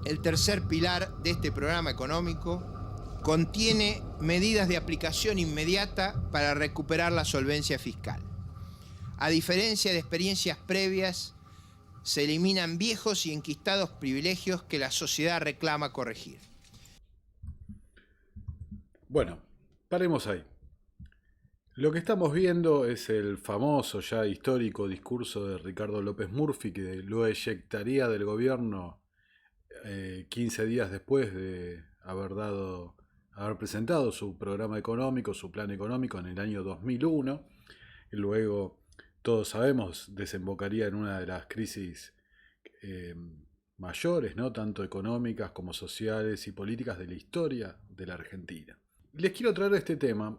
El tercer pilar de este programa económico contiene medidas de aplicación inmediata para recuperar la solvencia fiscal. A diferencia de experiencias previas, se eliminan viejos y enquistados privilegios que la sociedad reclama corregir. Bueno, paremos ahí. Lo que estamos viendo es el famoso, ya histórico discurso de Ricardo López Murphy, que lo eyectaría del gobierno 15 días después de haber presentado su programa económico, su plan económico en el año 2001. Y luego, todos sabemos, desembocaría en una de las crisis eh, mayores, ¿no? Tanto económicas como sociales y políticas de la historia de la Argentina. Les quiero traer este tema,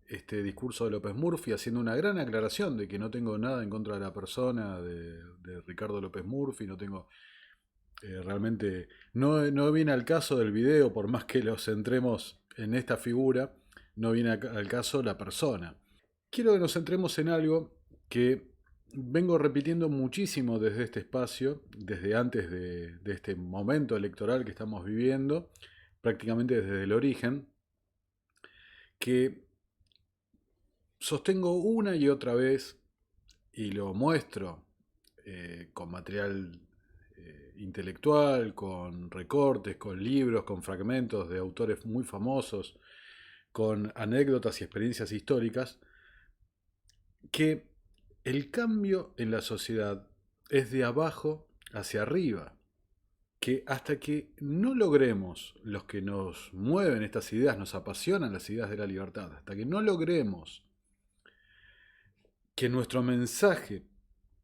este discurso de López Murphy, haciendo una gran aclaración de que no tengo nada en contra de la persona de Ricardo López Murphy, no tengo realmente, no viene al caso del video, por más que lo centremos en esta figura, no viene al caso la persona. Quiero que nos centremos en algo que vengo repitiendo muchísimo desde este espacio, desde antes de este momento electoral que estamos viviendo, prácticamente desde el origen, que sostengo una y otra vez y lo muestro con material intelectual, con recortes, con libros, con fragmentos de autores muy famosos, con anécdotas y experiencias históricas, que el cambio en la sociedad es de abajo hacia arriba, que hasta que no logremos, los que nos mueven estas ideas, nos apasionan las ideas de la libertad, hasta que no logremos que nuestro mensaje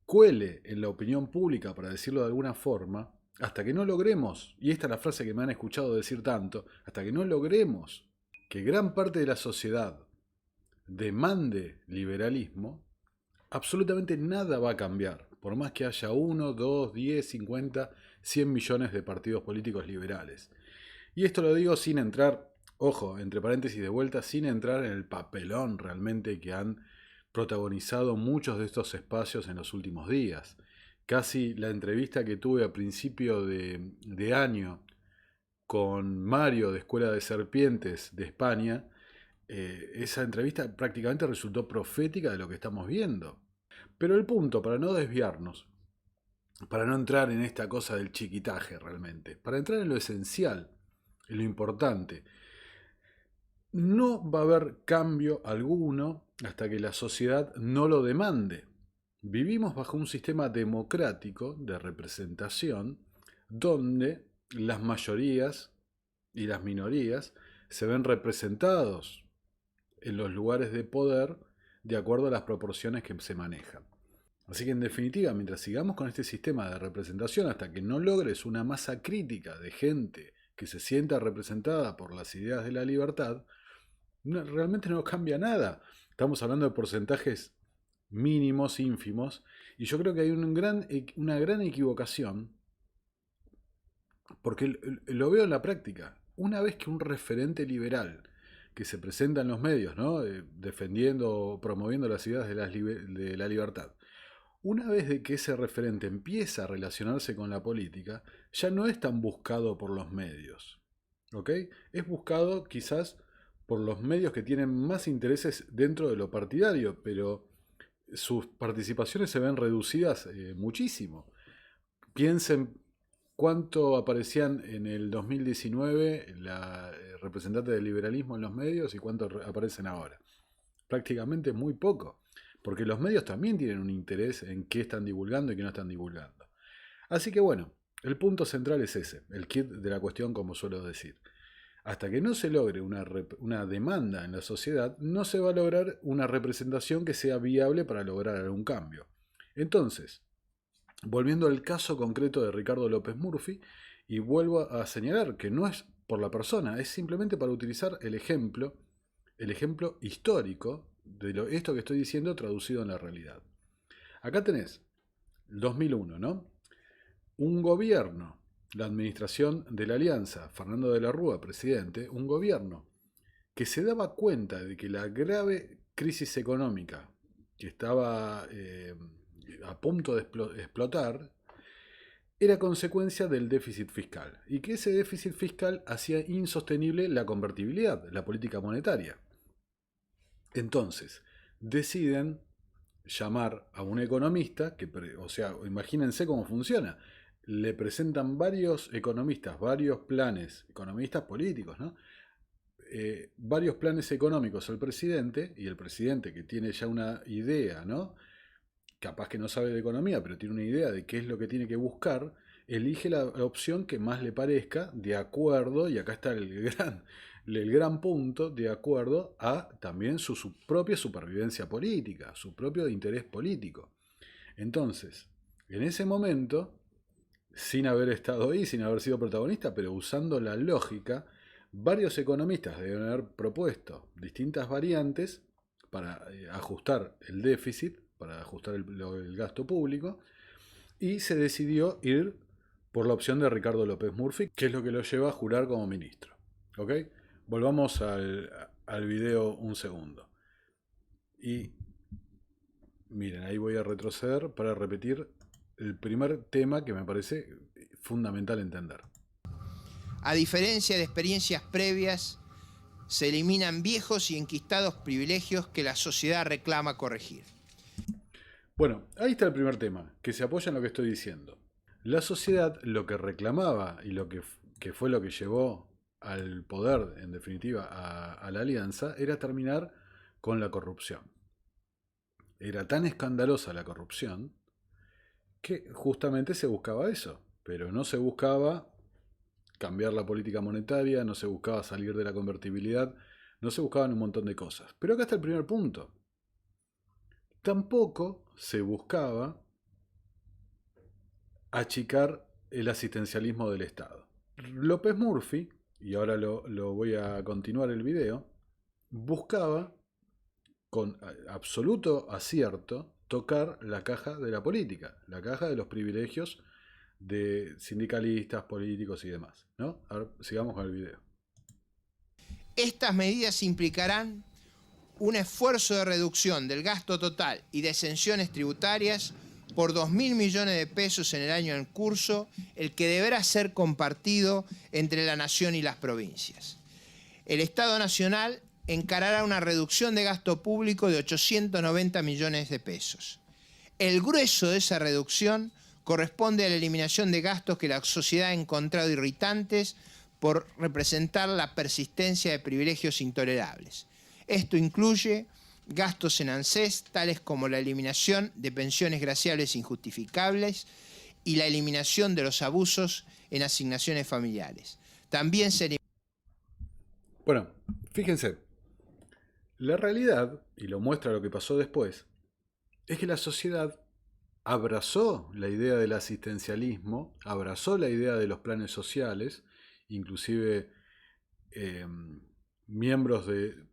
cuele en la opinión pública, para decirlo de alguna forma, hasta que no logremos, y esta es la frase que me han escuchado decir tanto, hasta que no logremos que gran parte de la sociedad demande liberalismo, absolutamente nada va a cambiar, por más que haya 1, 2, 10, 50, 100 millones de partidos políticos liberales. Y esto lo digo sin entrar, ojo, entre paréntesis de vuelta, sin entrar en el papelón realmente que han protagonizado muchos de estos espacios en los últimos días. Casi la entrevista que tuve a principio de año con Mario de Escuela de Serpientes de España, esa entrevista prácticamente resultó profética de lo que estamos viendo. Pero el punto, para no desviarnos, para no entrar en esta cosa del chiquitaje realmente, para entrar en lo esencial, en lo importante, no va a haber cambio alguno hasta que la sociedad no lo demande. Vivimos bajo un sistema democrático de representación donde las mayorías y las minorías se ven representados en los lugares de poder de acuerdo a las proporciones que se manejan. Así que en definitiva, mientras sigamos con este sistema de representación hasta que no logres una masa crítica de gente que se sienta representada por las ideas de la libertad, realmente no cambia nada. Estamos hablando de porcentajes mínimos, ínfimos, y yo creo que hay una gran equivocación, porque lo veo en la práctica. Una vez que un referente liberal que se presenta en los medios, ¿no? Defendiendo o promoviendo las ideas de la libertad, una vez de que ese referente empieza a relacionarse con la política, ya no es tan buscado por los medios. ¿Ok? Es buscado quizás por los medios que tienen más intereses dentro de lo partidario, pero sus participaciones se ven reducidas muchísimo. Piensen cuánto aparecían en el 2019 la representante del liberalismo en los medios y cuánto aparecen ahora. Prácticamente muy poco, porque los medios también tienen un interés en qué están divulgando y qué no están divulgando. Así que bueno, el punto central es ese, el kit de la cuestión, como suelo decir. Hasta que no se logre una demanda en la sociedad, no se va a lograr una representación que sea viable para lograr algún cambio. Entonces, volviendo al caso concreto de Ricardo López Murphy, y vuelvo a señalar que no es por la persona, es simplemente para utilizar el ejemplo histórico de esto que estoy diciendo traducido en la realidad. Acá tenés el 2001, ¿no? Un gobierno, la administración de la Alianza, Fernando de la Rúa, presidente, un gobierno que se daba cuenta de que la grave crisis económica que estaba a punto de explotar era consecuencia del déficit fiscal y que ese déficit fiscal hacía insostenible la convertibilidad, la política monetaria. Entonces, deciden llamar a un economista, o sea, imagínense cómo funciona. Le presentan varios economistas, varios planes, economistas políticos, ¿no? Varios planes económicos al presidente, y el presidente, que tiene ya una idea, ¿no? Capaz que no sabe de economía, pero tiene una idea de qué es lo que tiene que buscar, elige la opción que más le parezca, de acuerdo, y acá está el gran punto, de acuerdo a también su propia supervivencia política, su propio interés político. Entonces, en ese momento, sin haber estado ahí, sin haber sido protagonista, pero usando la lógica, varios economistas deben haber propuesto distintas variantes para ajustar el déficit, para ajustar el gasto público, y se decidió ir por la opción de Ricardo López Murphy, que es lo que lo lleva a jurar como ministro. ¿Ok? Volvamos al video un segundo. Y miren, ahí voy a retroceder para repetir el primer tema que me parece fundamental entender. A diferencia de experiencias previas, se eliminan viejos y enquistados privilegios que la sociedad reclama corregir. Bueno, ahí está el primer tema, que se apoya en lo que estoy diciendo. La sociedad lo que reclamaba y lo que fue lo que llevó al poder, en definitiva, a la alianza, era terminar con la corrupción. Era tan escandalosa la corrupción que justamente se buscaba eso, pero no se buscaba cambiar la política monetaria, no se buscaba salir de la convertibilidad, no se buscaban un montón de cosas. Pero acá está el primer punto. Tampoco se buscaba achicar el asistencialismo del Estado. López Murphy, y ahora lo voy a continuar el video, buscaba con absoluto acierto tocar la caja de la política, la caja de los privilegios de sindicalistas, políticos y demás, ¿no? Ahora sigamos con el video. Estas medidas implicarán un esfuerzo de reducción del gasto total y de exenciones tributarias por 2.000 millones de pesos en el año en curso, el que deberá ser compartido entre la nación y las provincias. El Estado Nacional encarará una reducción de gasto público de 890 millones de pesos. El grueso de esa reducción corresponde a la eliminación de gastos que la sociedad ha encontrado irritantes por representar la persistencia de privilegios intolerables. Esto incluye gastos en ANSES, tales como la eliminación de pensiones graciables injustificables y la eliminación de los abusos en asignaciones familiares. También se... Bueno, fíjense, la realidad, y lo muestra lo que pasó después, es que la sociedad abrazó la idea del asistencialismo, abrazó la idea de los planes sociales, inclusive miembros del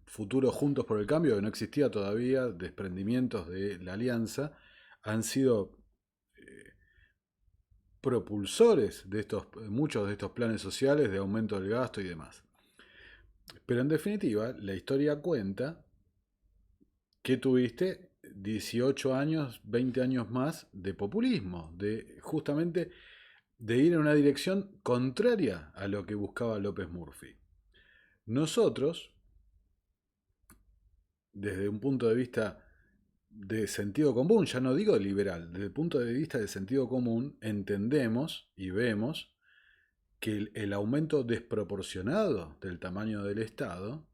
futuro Juntos por el Cambio, que no existía todavía, desprendimientos de la alianza, han sido propulsores de muchos de estos planes sociales de aumento del gasto y demás. Pero en definitiva, la historia cuenta que tuviste 18 años, 20 años más de populismo, de justamente de ir en una dirección contraria a lo que buscaba López Murphy. Nosotros, desde un punto de vista de sentido común, ya no digo liberal, desde el punto de vista de sentido común, entendemos y vemos que el aumento desproporcionado del tamaño del Estado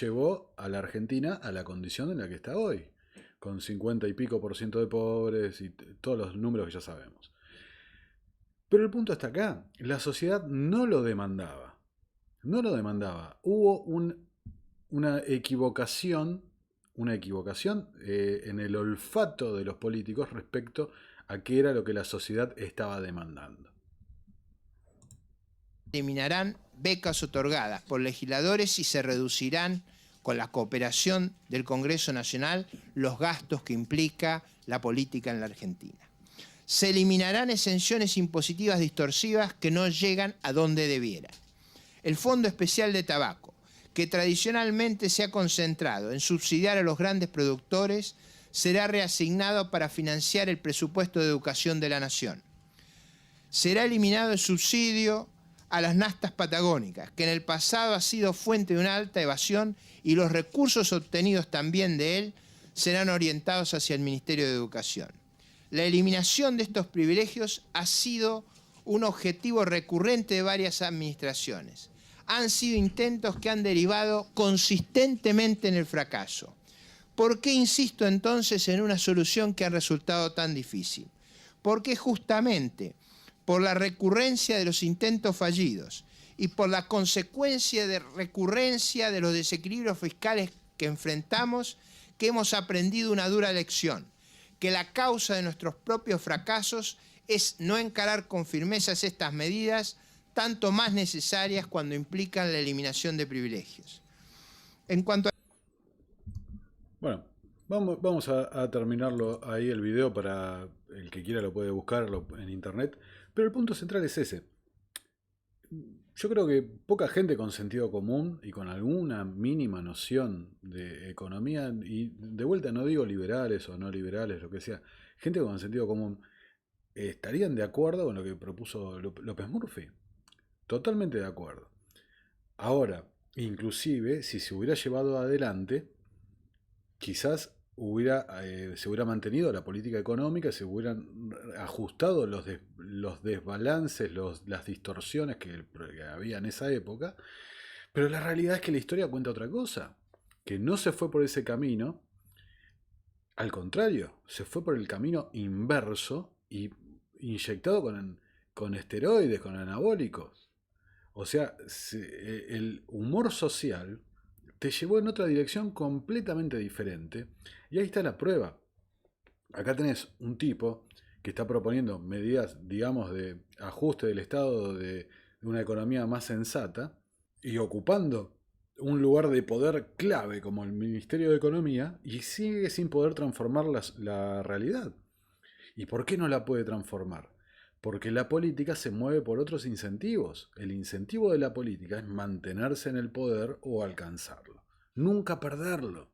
llevó a la Argentina a la condición en la que está hoy, con 50 y pico % de pobres y todos los números que ya sabemos. Pero el punto está acá, la sociedad no lo demandaba, hubo una equivocación en el olfato de los políticos respecto a qué era lo que la sociedad estaba demandando. Eliminarán becas otorgadas por legisladores y se reducirán, con la cooperación del Congreso Nacional, los gastos que implica la política en la Argentina. Se eliminarán exenciones impositivas distorsivas que no llegan a donde debieran. El Fondo Especial de Tabaco, que tradicionalmente se ha concentrado en subsidiar a los grandes productores, será reasignado para financiar el presupuesto de educación de la nación. Será eliminado el subsidio a las nastas patagónicas, que en el pasado ha sido fuente de una alta evasión, y los recursos obtenidos también de él serán orientados hacia el Ministerio de Educación. La eliminación de estos privilegios ha sido un objetivo recurrente de varias administraciones. Han sido intentos que han derivado consistentemente en el fracaso. ¿Por qué insisto entonces en una solución que ha resultado tan difícil? Porque justamente por la recurrencia de los intentos fallidos y por la consecuencia de recurrencia de los desequilibrios fiscales que enfrentamos, que hemos aprendido una dura lección, que la causa de nuestros propios fracasos es no encarar con firmeza estas medidas, tanto más necesarias cuando implican la eliminación de privilegios. En cuanto a... Bueno, vamos a terminarlo ahí el video. Para el que quiera lo puede buscarlo en internet. Pero el punto central es ese. Yo creo que poca gente con sentido común y con alguna mínima noción de economía, y de vuelta no digo liberales o no liberales, lo que sea, gente con sentido común, estarían de acuerdo con lo que propuso López Murphy. Totalmente de acuerdo. Ahora, inclusive, si se hubiera llevado adelante, quizás se hubiera mantenido la política económica, se hubieran ajustado los desbalances, las distorsiones que había en esa época, pero la realidad es que la historia cuenta otra cosa, que no se fue por ese camino, al contrario, se fue por el camino inverso y inyectado con esteroides, con anabólicos. O sea, el humor social te llevó en otra dirección completamente diferente. Y ahí está la prueba. Acá tenés un tipo que está proponiendo medidas, digamos, de ajuste del Estado, de una economía más sensata, y ocupando un lugar de poder clave como el Ministerio de Economía, y sigue sin poder transformar la realidad. ¿Y por qué no la puede transformar? Porque la política se mueve por otros incentivos. El incentivo de la política es mantenerse en el poder o alcanzarlo, nunca perderlo.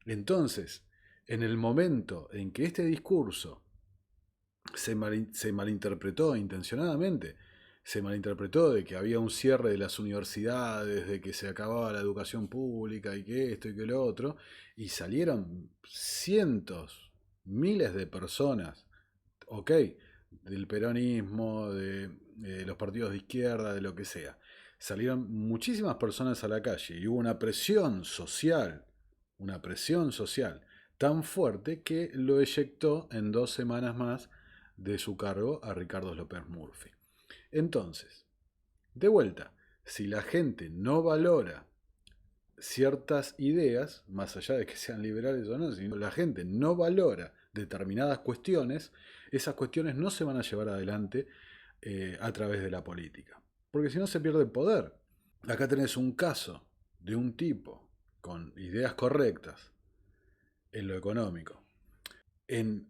Entonces, en el momento en que este discurso se malinterpretó intencionadamente, se malinterpretó de que había un cierre de las universidades, de que se acababa la educación pública y que esto y que lo otro, y salieron cientos, miles de personas, ok, del peronismo, de los partidos de izquierda, de lo que sea. Salieron muchísimas personas a la calle y hubo una presión social tan fuerte que lo eyectó en 2 semanas más de su cargo a Ricardo López Murphy. Entonces, de vuelta, si la gente no valora ciertas ideas, más allá de que sean liberales o no, si la gente no valora determinadas cuestiones, esas cuestiones no se van a llevar adelante a través de la política. Porque si no se pierde el poder. Acá tenés un caso de un tipo con ideas correctas en lo económico, en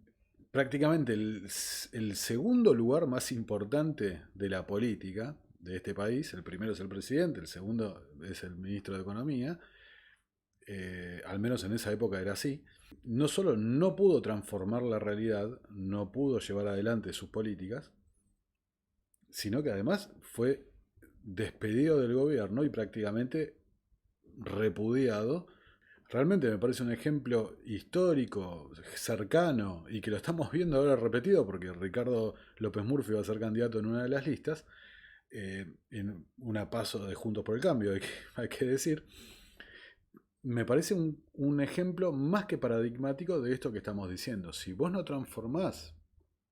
prácticamente el segundo lugar más importante de la política de este país. El primero es el presidente, el segundo es el ministro de Economía, al menos en esa época era así. No solo no pudo transformar la realidad, no pudo llevar adelante sus políticas, sino que además fue despedido del gobierno y prácticamente repudiado. Realmente me parece un ejemplo histórico, cercano, y que lo estamos viendo ahora repetido porque Ricardo López Murphy va a ser candidato en una de las listas, en una paso de Juntos por el Cambio, hay que decir. Me parece un ejemplo más que paradigmático de esto que estamos diciendo. Si vos no transformás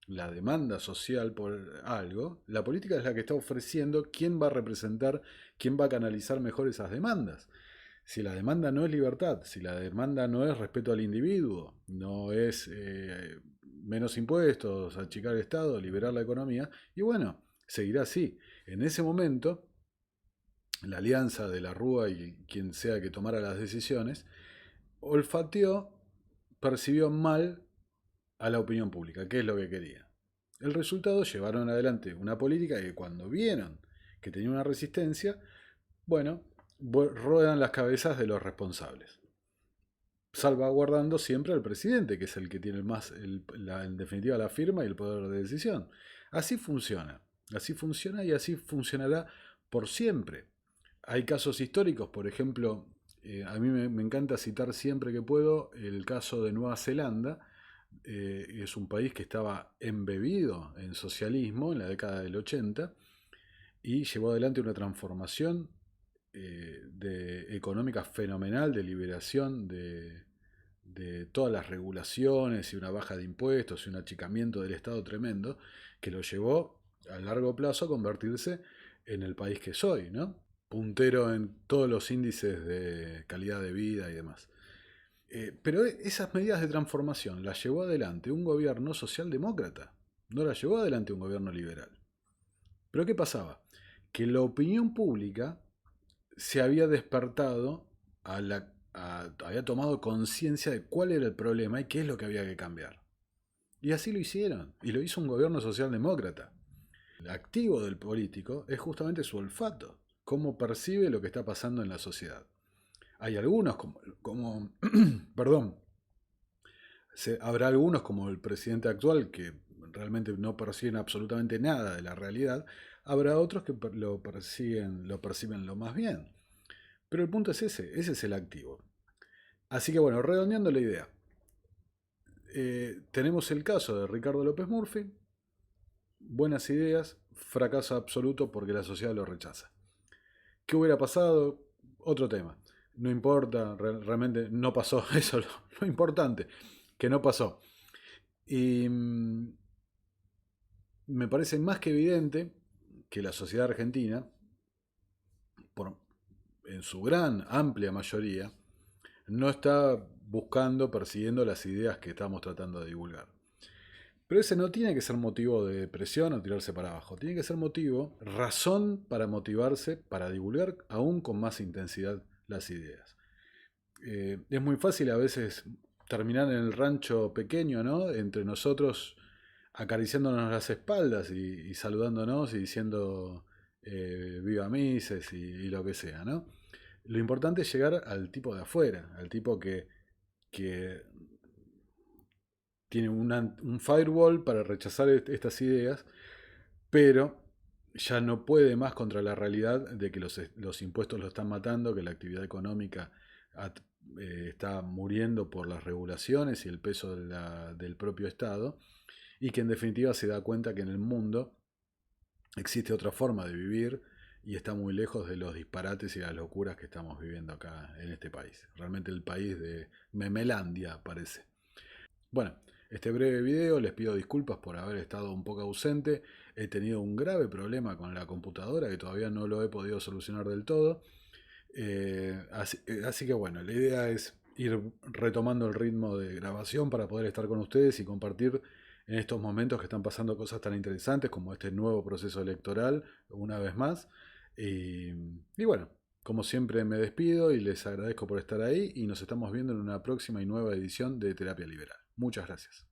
la demanda social por algo, la política es la que está ofreciendo quién va a representar, quién va a canalizar mejor esas demandas. Si la demanda no es libertad, si la demanda no es respeto al individuo, no es menos impuestos, achicar el Estado, liberar la economía, y bueno, seguirá así. En ese momento, la alianza de la Rúa y quien sea que tomara las decisiones, olfateó, percibió mal a la opinión pública, que es lo que quería. El resultado, llevaron adelante una política que cuando vieron que tenía una resistencia, bueno, ruedan las cabezas de los responsables. salvaguardando siempre al presidente, que es el que tiene en definitiva la firma y el poder de decisión. Así funciona y así funcionará por siempre. Hay casos históricos, por ejemplo, a mí me encanta citar siempre que puedo el caso de Nueva Zelanda. Es un país que estaba embebido en socialismo en la década del 80 y llevó adelante una transformación económica fenomenal, de liberación de todas las regulaciones y una baja de impuestos y un achicamiento del Estado tremendo, que lo llevó a largo plazo a convertirse en el país que soy, ¿no? Puntero en todos los índices de calidad de vida y demás. Pero esas medidas de transformación las llevó adelante un gobierno socialdemócrata, no las llevó adelante un gobierno liberal. ¿Pero qué pasaba? Que la opinión pública se había despertado, había tomado conciencia de cuál era el problema y qué es lo que había que cambiar. Y así lo hicieron, y lo hizo un gobierno socialdemócrata. El activo del político es justamente su olfato, cómo percibe lo que está pasando en la sociedad. Hay algunos perdón, habrá algunos como el presidente actual que realmente no perciben absolutamente nada de la realidad, habrá otros que lo perciben lo más bien. Pero el punto es ese es el activo. Así que bueno, redondeando la idea, tenemos el caso de Ricardo López Murphy, buenas ideas, fracaso absoluto porque la sociedad lo rechaza. ¿Qué hubiera pasado? Otro tema. No importa, realmente no pasó, eso es lo importante, que no pasó. Y me parece más que evidente que la sociedad argentina, en su gran, amplia mayoría, no está buscando, persiguiendo las ideas que estamos tratando de divulgar. Pero ese no tiene que ser motivo de depresión o tirarse para abajo. Tiene que ser motivo, razón para motivarse, para divulgar aún con más intensidad las ideas. Es muy fácil a veces terminar en el rancho pequeño, ¿no? Entre nosotros acariciándonos las espaldas y saludándonos y diciendo viva Mises y lo que sea, ¿no? Lo importante es llegar al tipo de afuera, al tipo que tiene un firewall para rechazar estas ideas, pero ya no puede más contra la realidad de que los impuestos lo están matando, que la actividad económica está muriendo por las regulaciones y el peso del propio Estado, y que en definitiva se da cuenta que en el mundo existe otra forma de vivir y está muy lejos de los disparates y las locuras que estamos viviendo acá en este país. Realmente el país de Memelandia parece. Bueno, este breve video, les pido disculpas por haber estado un poco ausente. He tenido un grave problema con la computadora que todavía no lo he podido solucionar del todo. Así que bueno, la idea es ir retomando el ritmo de grabación para poder estar con ustedes y compartir en estos momentos que están pasando cosas tan interesantes como este nuevo proceso electoral, una vez más. Y bueno, como siempre me despido y les agradezco por estar ahí y nos estamos viendo en una próxima y nueva edición de Terapia Liberal. Muchas gracias.